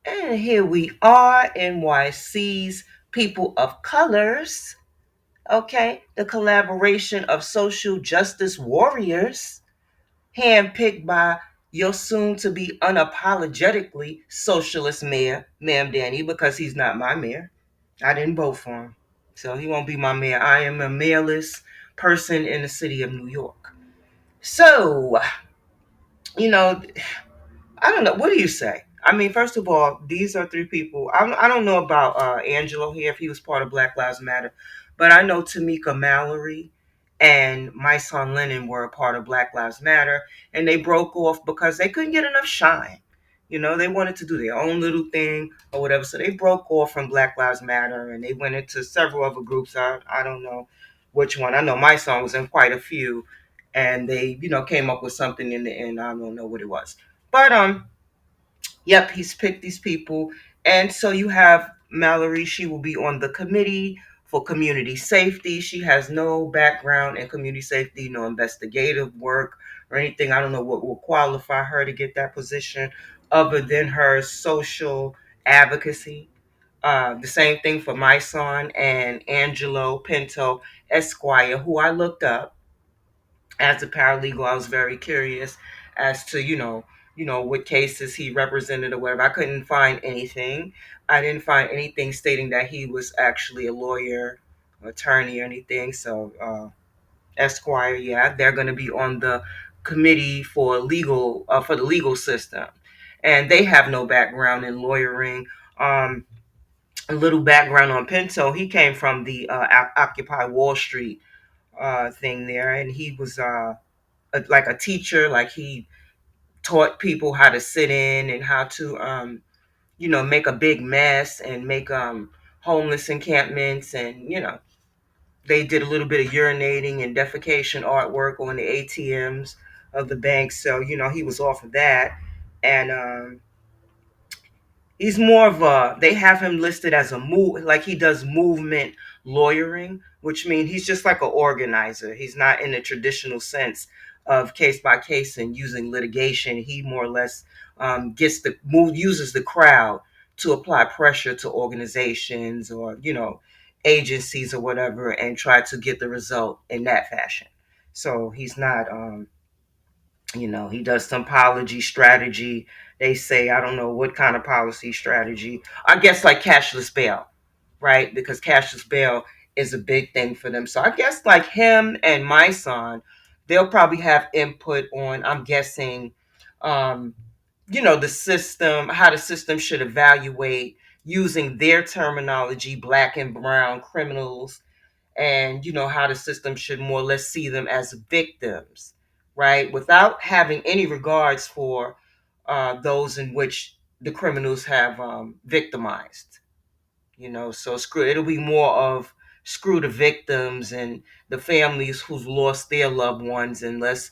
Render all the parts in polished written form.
And here we are, NYC's People of Colors. Okay, the collaboration of social justice warriors, handpicked by your soon to be unapologetically socialist mayor, Mamdani, because he's not my mayor. I didn't vote for him. So he won't be my mayor. I am a mayorless person in the city of New York. So, you know, I don't know. What do you say? I mean, first of all, these are three people. I don't know about Angelo here, if he was part of Black Lives Matter, but I know Tamika Mallory and my son Lennon were a part of Black Lives Matter, and they broke off because they couldn't get enough shine. They wanted to do their own little thing or whatever, so they broke off from Black Lives Matter and they went into several other groups. I don't know which one. I know my son was in quite a few, and they came up with something in the end. I don't know what it was. But yep, he's picked these people. And so you have Mallory, she will be on the committee for community safety. She has no background in community safety, no investigative work or anything. I don't know what will qualify her to get that position other than her social advocacy. The same thing for my son and Angelo Pinto Esquire, who I looked up as a paralegal. I was very curious as to what cases he represented or whatever. I couldn't find anything. I didn't find anything stating that he was actually a lawyer, attorney, or anything. So Esquire, yeah, they're going to be on the committee for the legal system, and they have no background in lawyering. A little background on Pinto. He came from the Occupy Wall Street thing there, and he was like a teacher. Like he taught people how to sit in and how to make a big mess and make homeless encampments, and they did a little bit of urinating and defecation artwork on the ATMs of the banks. So he was off of that. And he's more of a, they have him listed as a move, like he does movement lawyering, which means he's just like an organizer. He's not in the traditional sense of case by case and using litigation. He more or less gets the move, uses the crowd to apply pressure to organizations or agencies or whatever, and try to get the result in that fashion. So he's not he does some policy strategy. They say, I don't know what kind of policy strategy. I guess like cashless bail, right? Because cashless bail is a big thing for them. So I guess like him and my son, they'll probably have input on, I'm guessing, um, the system, how the system should evaluate using their terminology, black and brown criminals, and how the system should more or less see them as victims, right, without having any regards for those in which the criminals have victimized. So it'll be more of screw the victims and the families who've lost their loved ones, and let's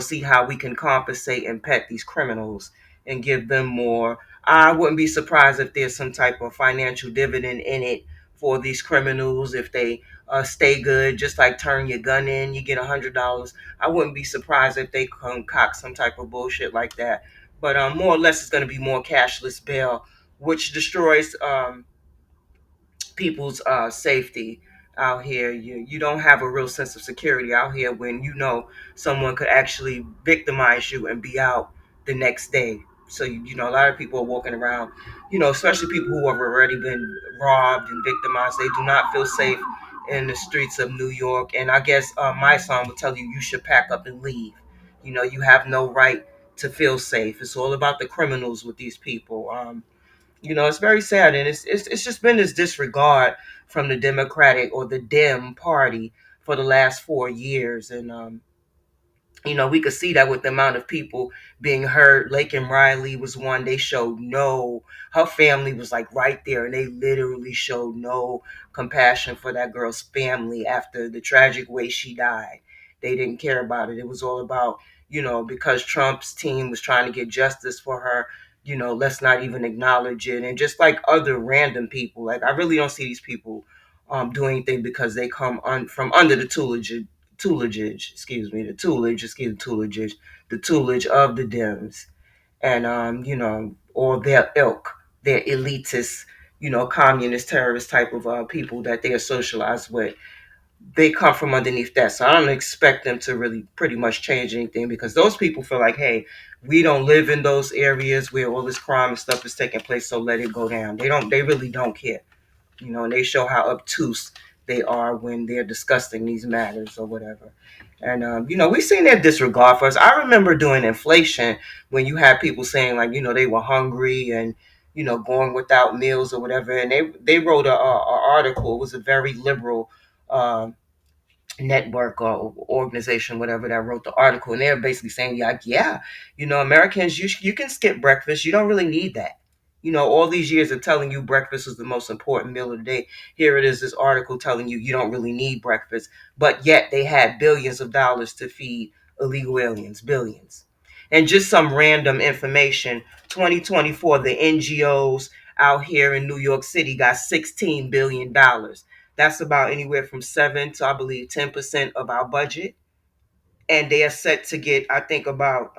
see how we can compensate and pet these criminals and give them more. I wouldn't be surprised if there's some type of financial dividend in it for these criminals if they stay good. Just like turn your gun in, you get $100. I wouldn't be surprised if they concoct some type of bullshit like that. But more or less, it's going to be more cashless bail, which destroys people's safety out here. You don't have a real sense of security out here when someone could actually victimize you and be out the next day. So a lot of people are walking around, especially people who have already been robbed and victimized. They do not feel safe in the streets of New York. And I guess my son would tell you, you should pack up and leave. You have no right to feel safe. It's all about the criminals with these people. It's very sad, and it's just been this disregard from the Democratic or the Dem Party for the last 4 years, and we could see that with the amount of people being hurt. Lake and Riley was one. They showed no, her family was like right there, and they literally showed no compassion for that girl's family after the tragic way she died. They didn't care about it. It was all about, because Trump's team was trying to get justice for her, let's not even acknowledge it. And just like other random people, like I really don't see these people do anything because they come from under the tutelage of the Dems, and or their ilk. they're elitist, communist terrorist type of people that they are socialized with. They come from underneath that. So I don't expect them to really pretty much change anything, because those people feel like, hey, we don't live in those areas where all this crime and stuff is taking place, so let it go down. They really don't care. And they show how obtuse they are when they're discussing these matters or whatever. And we've seen their disregard for us. I remember during inflation, when you had people saying, like, they were hungry and going without meals or whatever, and they wrote a article. It was a very liberal um, network or organization, whatever, that wrote the article, and they're basically saying, like, yeah, Americans, you can skip breakfast. You don't really need that. All these years of telling you breakfast is the most important meal of the day. Here it is, this article telling you you don't really need breakfast, but yet they had billions of dollars to feed illegal aliens, billions. And just some random information: 2024, the NGOs out here in New York City got $16 billion. That's about anywhere from 7 to, I believe, 10% of our budget, and they are set to get, I think, about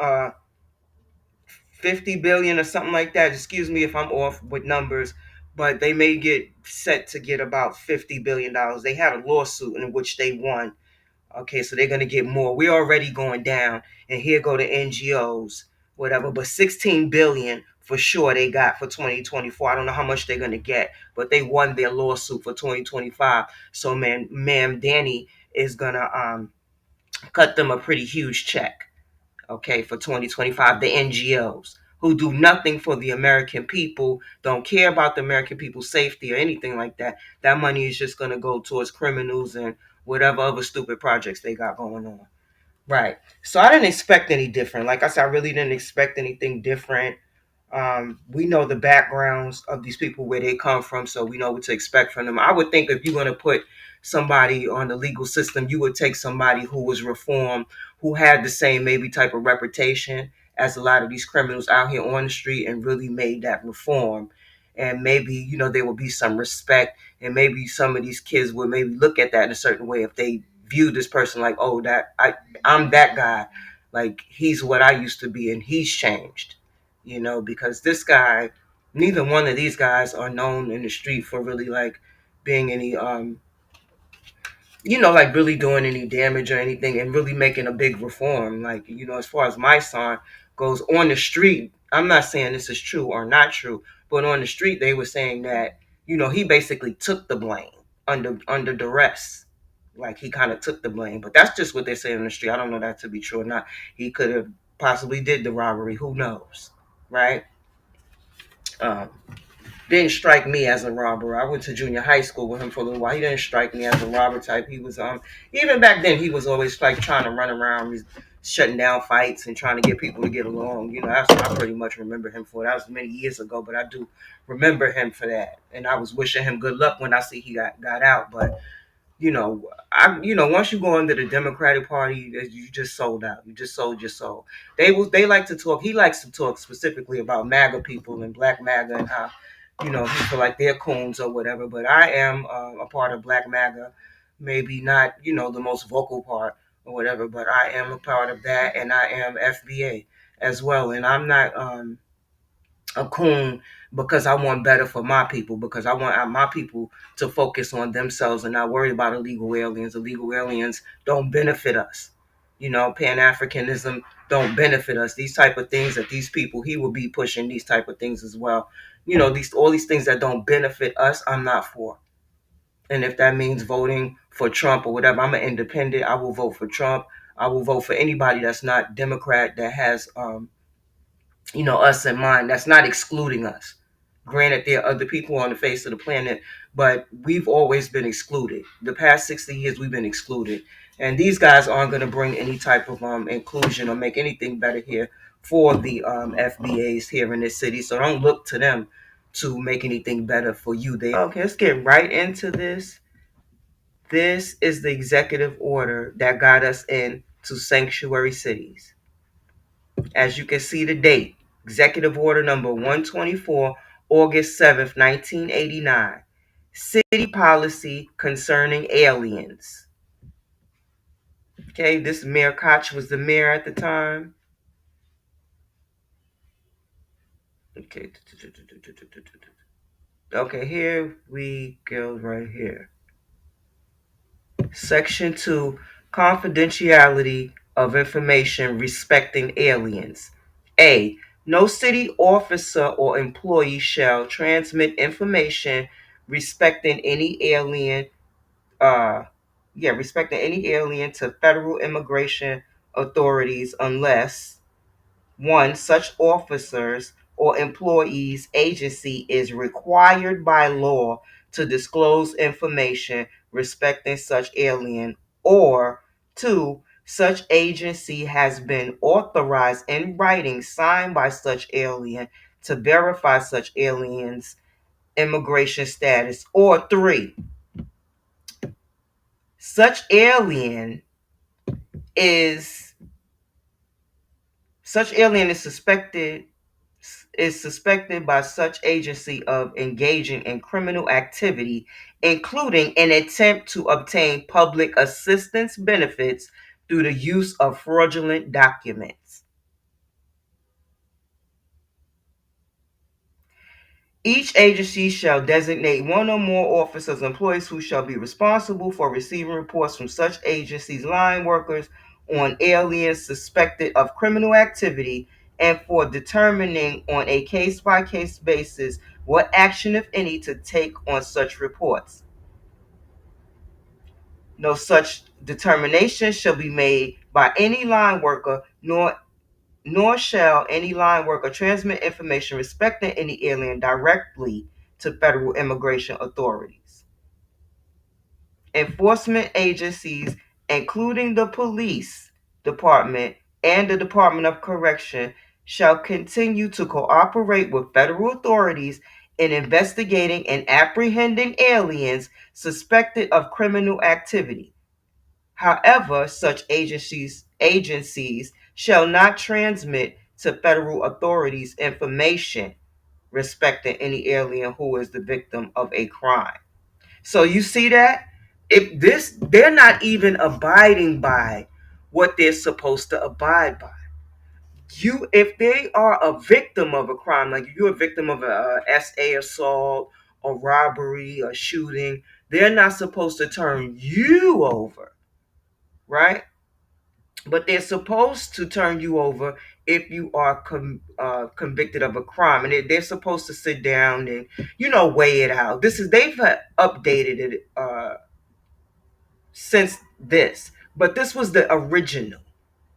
50 billion or something like that. Excuse me if I'm off with numbers, but they may get set to get about $50 billion. They had a lawsuit in which they won. Okay, so they're gonna get more. We're already going down, and here go the NGOs, whatever. But 16 billion for sure they got for 2024. I don't know how much they're gonna get, but they won their lawsuit for 2025. So man, Mamdani is gonna cut them a pretty huge check. Okay, for 2025, the NGOs who do nothing for the American people, don't care about the American people's safety or anything like that. That money is just gonna go towards criminals and whatever other stupid projects they got going on. Right. So I didn't expect any different. Like I said, I really didn't expect anything different. We know the backgrounds of these people, where they come from, so we know what to expect from them. I would think if you're going to put somebody on the legal system, you would take somebody who was reformed, who had the same maybe type of reputation as a lot of these criminals out here on the street, and really made that reform. And maybe, there will be some respect, and maybe some of these kids would maybe look at that in a certain way if they view this person like, oh, I'm that guy, like he's what I used to be and he's changed, because this guy, neither one of these guys are known in the street for really like being any like really doing any damage or anything, and really making a big reform. Like, as far as my son goes on the street, I'm not saying this is true or not true, but on the street they were saying that, he basically took the blame under duress. Like, he kind of took the blame, but that's just what they say on the street. I don't know that to be true or not. He could have possibly did the robbery, who knows, right? um, didn't strike me as a robber. I went to junior high school with him for a little while. He didn't strike me as a robber type. He was even back then he was always like trying to run around, shutting down fights and trying to get people to get along. That's what I pretty much remember him for. That was many years ago, but I do remember him for that. And I was wishing him good luck when I see he got out. But once you go into the Democratic Party, you just sold out. You just sold your soul. They like to talk. He likes to talk specifically about MAGA people and Black MAGA, and how he feel like they're coons or whatever. But I am a part of Black MAGA, maybe not the most vocal part or whatever, but I am a part of that, and I am FBA as well. And I'm not a coon because I want better for my people, because I want my people to focus on themselves and not worry about illegal aliens. Illegal aliens don't benefit us. Pan-Africanism don't benefit us. These type of things that these people, he will be pushing these type of things as well. All these things that don't benefit us, I'm not for. And if that means voting for Trump or whatever, I'm an independent. I will vote for Trump. I will vote for anybody that's not Democrat, that has us in mind, that's not excluding us. Granted, there are other people on the face of the planet, but we've always been excluded. The past 60 years, we've been excluded. And these guys aren't going to bring any type of inclusion or make anything better here for the FBAs here in this city. So don't look to them to make anything better for you. Okay, let's get right into this. This is the executive order that got us into sanctuary cities. As you can see, the date: Executive Order number 124, August 7th, 1989. City policy concerning aliens. Okay, this Mayor Koch was the mayor at the time. Okay. Okay, here we go right here. Section 2, confidentiality of information respecting aliens. A. No city officer or employee shall transmit information respecting any alien, uh, respecting any alien to federal immigration authorities unless one, such officers or employees agency is required by law to disclose information respecting such alien, or two, such agency has been authorized in writing signed by such alien to verify such alien's immigration status, or three, such alien is such alien is suspected by such agency of engaging in criminal activity, including an attempt to obtain public assistance benefits through the use of fraudulent documents. Each agency shall designate one or more officers or employees who shall be responsible for receiving reports from such agencies' line workers on aliens suspected of criminal activity and for determining on a case by case basis what action, if any, to take on such reports. No such determination shall be made by any line worker, nor shall any line worker transmit information respecting any alien directly to federal immigration authorities. Enforcement agencies, including the police department and the Department of Correction, shall continue to cooperate with federal authorities in investigating and apprehending aliens suspected of criminal activity. However, such agencies shall not transmit to federal authorities information respecting any alien who is the victim of a crime. So you see that? If this they're not even abiding by what they're supposed to abide by. You if they are a victim of a crime, like if you're a victim of a SA assault, a robbery, a shooting, they're not supposed to turn you over, right? But they're supposed to turn you over if you are convicted of a crime, and they're supposed to sit down and weigh it out. They've updated it since this, but this was the original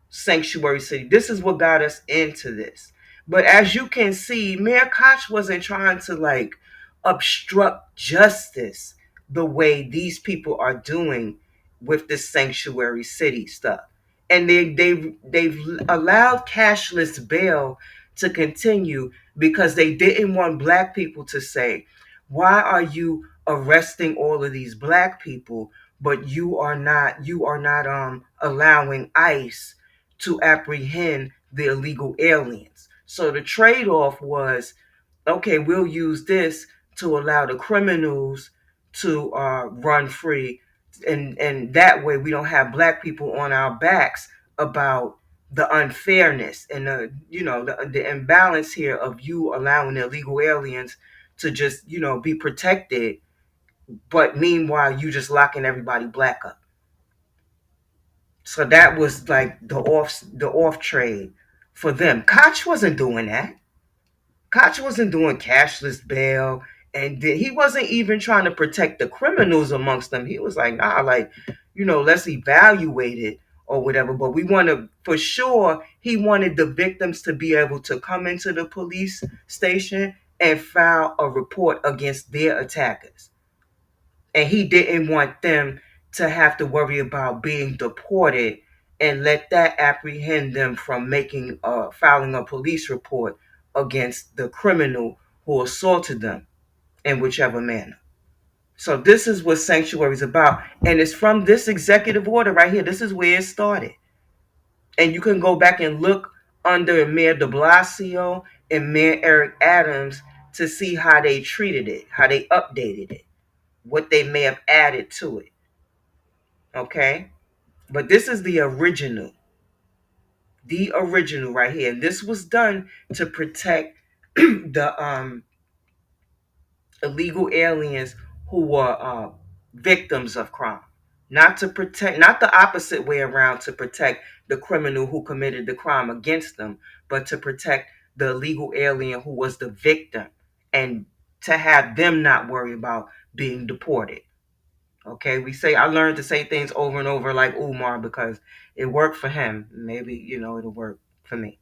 sanctuary city. This is what got us into this. But as you can see, Mayor Koch wasn't trying to obstruct justice the way these people are doing with this sanctuary city stuff. And they've allowed cashless bail to continue because they didn't want black people to say, why are you arresting all of these black people, but you are not allowing ICE to apprehend the illegal aliens. So the trade off was, okay, we'll use this to allow the criminals to run free, and that way we don't have black people on our backs about the unfairness and the imbalance here of you allowing the illegal aliens to just be protected, but meanwhile you just locking everybody black up. So that was like the off trade for them. Koch wasn't doing that. Koch wasn't doing cashless bail, and he wasn't even trying to protect the criminals amongst them. He was like, nah, let's evaluate it or whatever. But we want to, for sure, he wanted the victims to be able to come into the police station and file a report against their attackers. And he didn't want them to have to worry about being deported and let that apprehend them from filing a police report against the criminal who assaulted them in whichever manner. So this is what sanctuary is about, and it's from this executive order right here. This is where it started, and you can go back and look under Mayor De Blasio and Mayor Eric Adams to see how they treated it, how they updated it, what they may have added to it. Okay? But this is the original right here. And this was done to protect the illegal aliens who were victims of crime, not to protect, not the opposite way around, to protect the criminal who committed the crime against them, but to protect the illegal alien who was the victim, and to have them not worry about being deported. Okay, we say, I learned to say things over and over like Umar because it worked for him. Maybe, it'll work for me.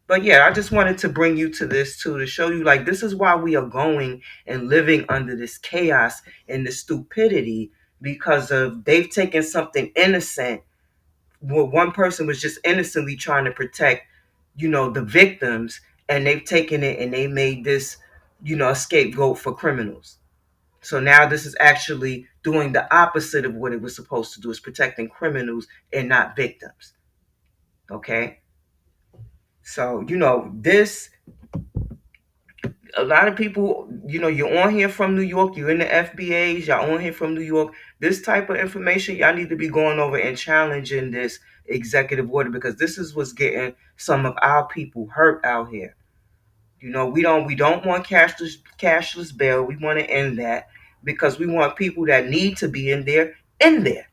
But yeah, I just wanted to bring you to this too, to show you like this is why we are going and living under this chaos and this stupidity, because of they've taken something innocent where one person was just innocently trying to protect, the victims, and they've taken it and they made this, a scapegoat for criminals. So now this is actually doing the opposite of what it was supposed to do, is protecting criminals and not victims. Okay? So, this, a lot of people, you're on here from New York, you're in the FBAs, y'all on here from New York. This type of information, y'all need to be going over and challenging this executive order, because this is what's getting some of our people hurt out here. We don't want cashless bail. We want to end that, because we want people that need to be in there in there.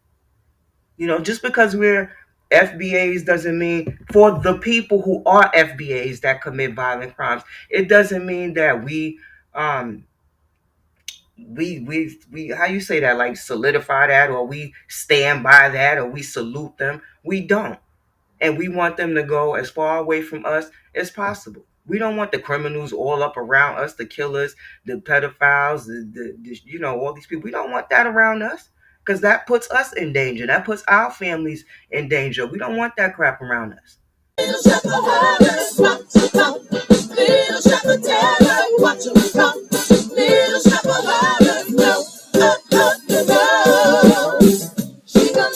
Just because we're FBAs doesn't mean, for the people who are FBAs that commit violent crimes, it doesn't mean that um we how you say that, like solidify that, or we stand by that, or we salute them. We don't. And we want them to go as far away from us as possible. We don't want the criminals all up around us, the killers, the pedophiles, all these people. We don't want that around us, because that puts us in danger. That puts our families in danger. We don't want that crap around us.